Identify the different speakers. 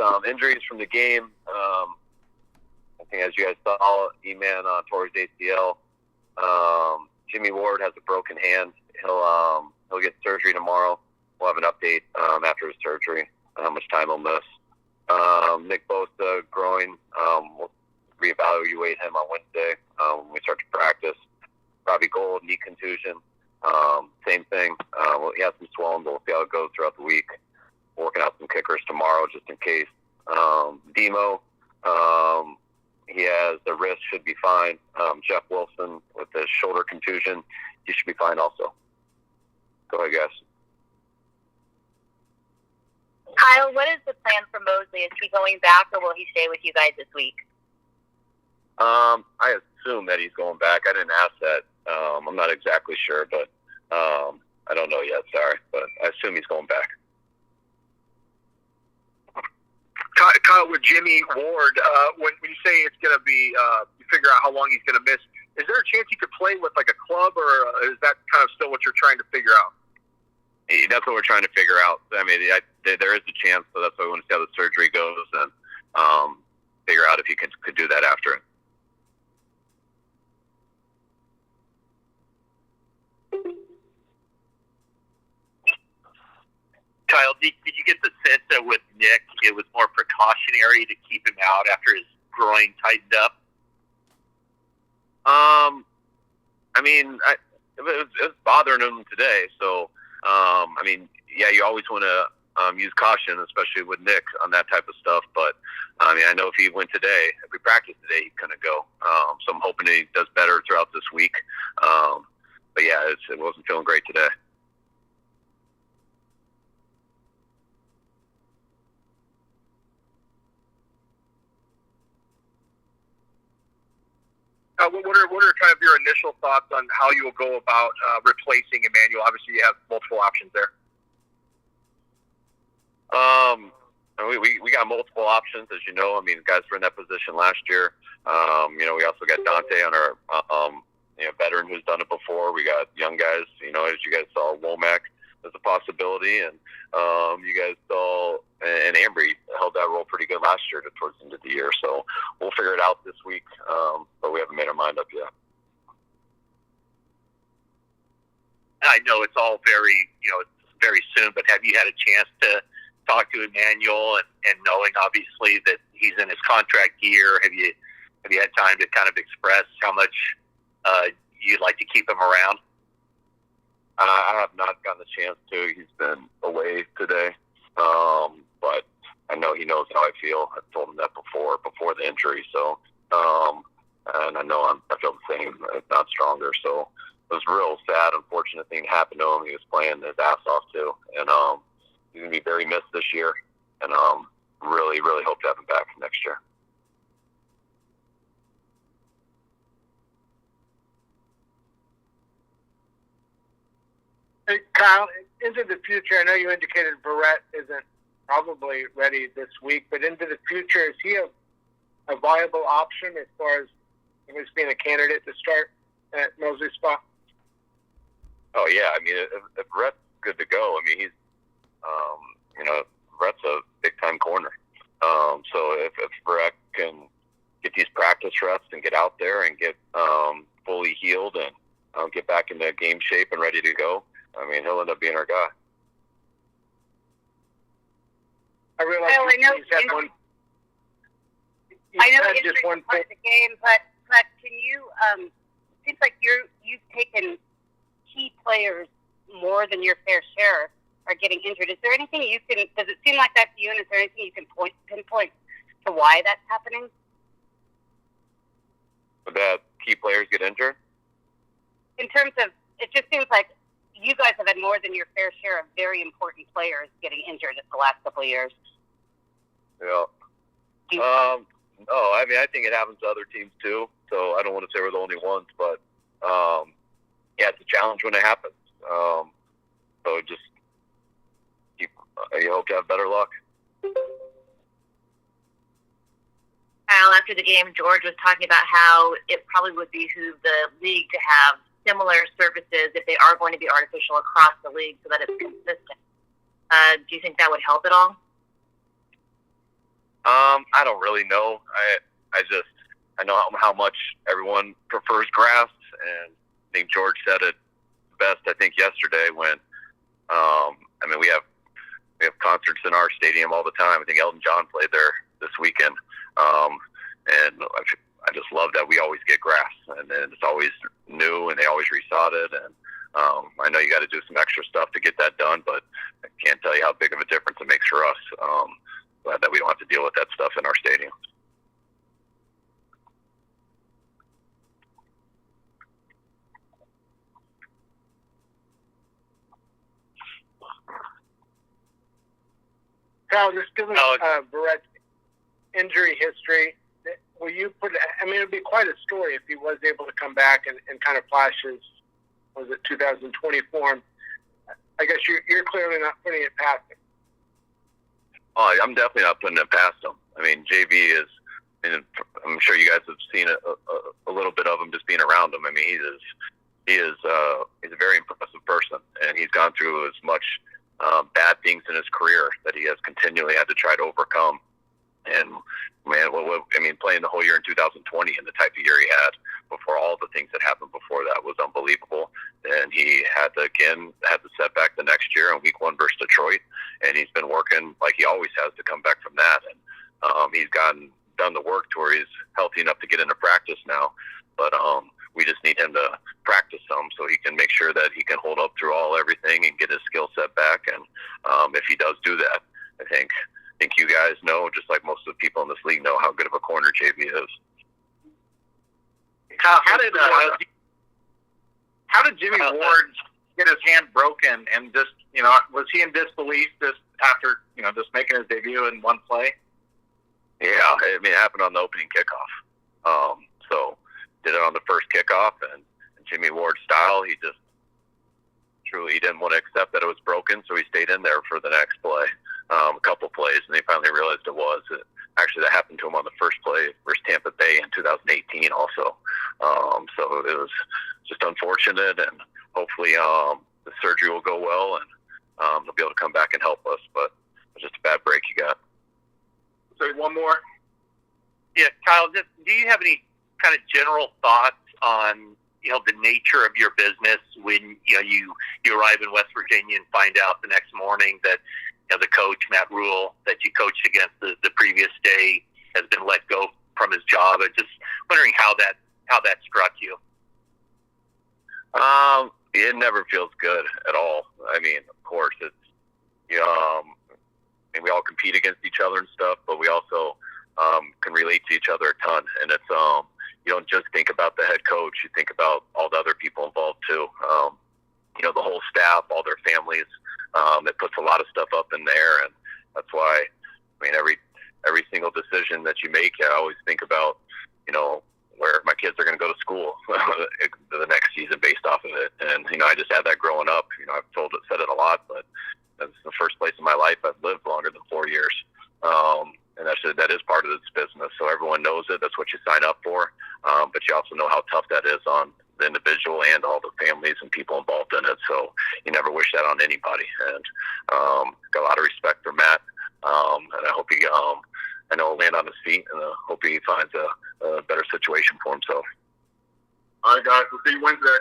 Speaker 1: some injuries from the game. I think as you guys saw, E-Man tore his ACL. Jimmy Ward has a broken hand. He'll get surgery tomorrow. We'll have an update after his surgery, how much time he'll miss. Nick Bosa, groin. We'll reevaluate him on Wednesday when we start to practice. Robbie Gold, knee contusion. Same thing. He has some swelling, but we'll see how it goes throughout the week. Working out some kickers tomorrow just in case. Demo, he has the wrist, should be fine. Jeff Wilson with the shoulder contusion, he should be fine also. Go ahead, guys.
Speaker 2: Kyle, what is the plan for Mosley? Is he going back, or will he stay with you guys this week?
Speaker 1: I assume that he's going back. I didn't ask that. I'm not exactly sure, but I don't know yet. Sorry, but I assume he's going back.
Speaker 3: Kyle, with Jimmy Ward, when you say it's going to be, you figure out how long he's going to miss, is there a chance he could play with like a club, or is that kind of still what you're trying to figure out?
Speaker 1: That's what we're trying to figure out. I mean, there is a chance, so that's why we want to see how the surgery goes and figure out if he could do that after it.
Speaker 4: Kyle, did you get the sense that with Nick, it was more precautionary to keep him out after his groin tightened up?
Speaker 1: I mean, it was bothering him today, so I mean, yeah, you always want to use caution, especially with Nick on that type of stuff. But I mean, I know if he went today, if we practiced today, he's gonna go. So I'm hoping he does better throughout this week. But yeah, it wasn't feeling great today.
Speaker 3: What are kind of your initial thoughts on how you will go about replacing Emmanuel? Obviously, you have multiple options there.
Speaker 1: We got multiple options, as you know. I mean, guys were in that position last year. We also got Dante on our veteran who's done it before. We got young guys. As you guys saw, Womack as a possibility, and you guys saw, and Ambry held that role pretty good last year towards the end of the year. So we'll figure it out this week, but we haven't made our mind up yet.
Speaker 4: I know it's all very soon, but have you had a chance to talk to Emmanuel and knowing obviously that he's in his contract year? Have you had time to kind of express how much you'd like to keep him around?
Speaker 1: I have not gotten the chance to. He's been away today, but I know he knows how I feel. I've told him that before the injury. So, and I know I feel the same, if not stronger. So it was a real sad, unfortunate thing happened to him. He was playing his ass off too, and he's gonna be very missed this year. And really, really hope to have him back next year.
Speaker 5: Hey, Kyle, into the future, I know you indicated Barrett isn't probably ready this week, but into the future, is he a viable option as far as being a candidate to start at Mosley's spot?
Speaker 1: Oh, yeah. I mean, if Barrett's good to go, I mean, he's, Barrett's a big-time corner. So if Barrett can get these practice reps and get out there and get fully healed and get back into game shape and ready to go, I mean, he'll end up being our guy.
Speaker 5: I realize he's had one.
Speaker 2: I know it's just one part of the game, but can you? Seems like you've taken key players more than your fair share are getting injured. Is there anything you can? Does it seem like that to you? And is there anything you can pinpoint to why that's happening?
Speaker 1: That key players get injured?
Speaker 2: In terms of, it just seems like you guys have had more than your fair share of very important players getting injured in the last couple of years.
Speaker 1: Yeah. No, I mean, I think it happens to other teams too. So I don't want to say we're the only ones, but yeah, it's a challenge when it happens. So just you hope to have better luck.
Speaker 6: Kyle, after the game, George was talking about how it probably would behoove the league to have similar services if they are going to be artificial across the league so that it's consistent. Do you think that would help at all?
Speaker 1: I don't really know. I know how much everyone prefers grass, and I think George said it best. I think yesterday when we have concerts in our stadium all the time. I think Elton John played there this weekend, and I just love that we always get grass, and it's always new, and they always resod it. And I know you got to do some extra stuff to get that done, but I can't tell you how big of a difference it makes for us. Glad that we don't have to deal with that stuff in our stadium.
Speaker 5: Kyle, just given Barrett's injury history, will you put? I mean, it would be quite a story if he was able to come back and kind of flash his, was it 2020 form? I guess you're clearly not putting it past him.
Speaker 1: Oh, I'm definitely not putting it past him. I mean, JV is, and I'm sure you guys have seen a little bit of him just being around him. I mean, he's a very impressive person, and he's gone through as much bad things in his career that he has continually had to try to overcome. And man, playing the whole year in 2020 and the type of year he had before all the things that happened before that was unbelievable. And he had the setback the next year in Week 1 versus Detroit, and he's been working like he always has to come back from that. And he's done the work to where he's healthy enough to get into practice now. But we just need him to practice some so he can make sure that he can hold up through everything and get his skill set back. And if he does do that, I think you guys know, just like most of the people in this league know, how good of a corner JV is.
Speaker 4: Kyle, how did Jimmy Ward get his hand broken? And just, was he in disbelief just after, just making his debut in one play?
Speaker 1: Yeah, it happened on the opening kickoff. So did it on the first kickoff, and Jimmy Ward's style, he didn't want to accept that it was broken, so he stayed in there for the next play, a couple plays, and they finally realized it was. Actually, that happened to him on the first play versus Tampa Bay in 2018 also. So it was just unfortunate, and hopefully the surgery will go well, and he'll be able to come back and help us, but it was just a bad break he got.
Speaker 3: So one more?
Speaker 4: Yeah, Kyle, do you have any kind of general thoughts on the nature of your business when you arrive in West Virginia and find out the next morning that the coach, Matt Rhule, that you coached against the previous day, has been let go from his job? I'm just wondering how that struck you.
Speaker 1: It never feels good at all. I mean, of course, it's and we all compete against each other and stuff, but we also can relate to each other a ton. And it's you don't just think about the head coach; you think about all the other people involved too. The whole staff, all their families. It puts a lot of stuff up in there, and that's why. Every single decision that you make, I always think about, where my kids are going to go to school the next season based off of it. And I just had that growing up. I've said it a lot, but that's the first place in my life I've lived longer than 4 years. And that is part of this business. So everyone knows it. That's what you sign up for. But you also know how tough that is on the individual and all the families and people involved in it. So you never wish that on anybody. And got a lot of respect for Matt. And I hope he'll land on his feet, and I hope he finds a better situation for himself.
Speaker 3: All right, guys. We'll see you Wednesday.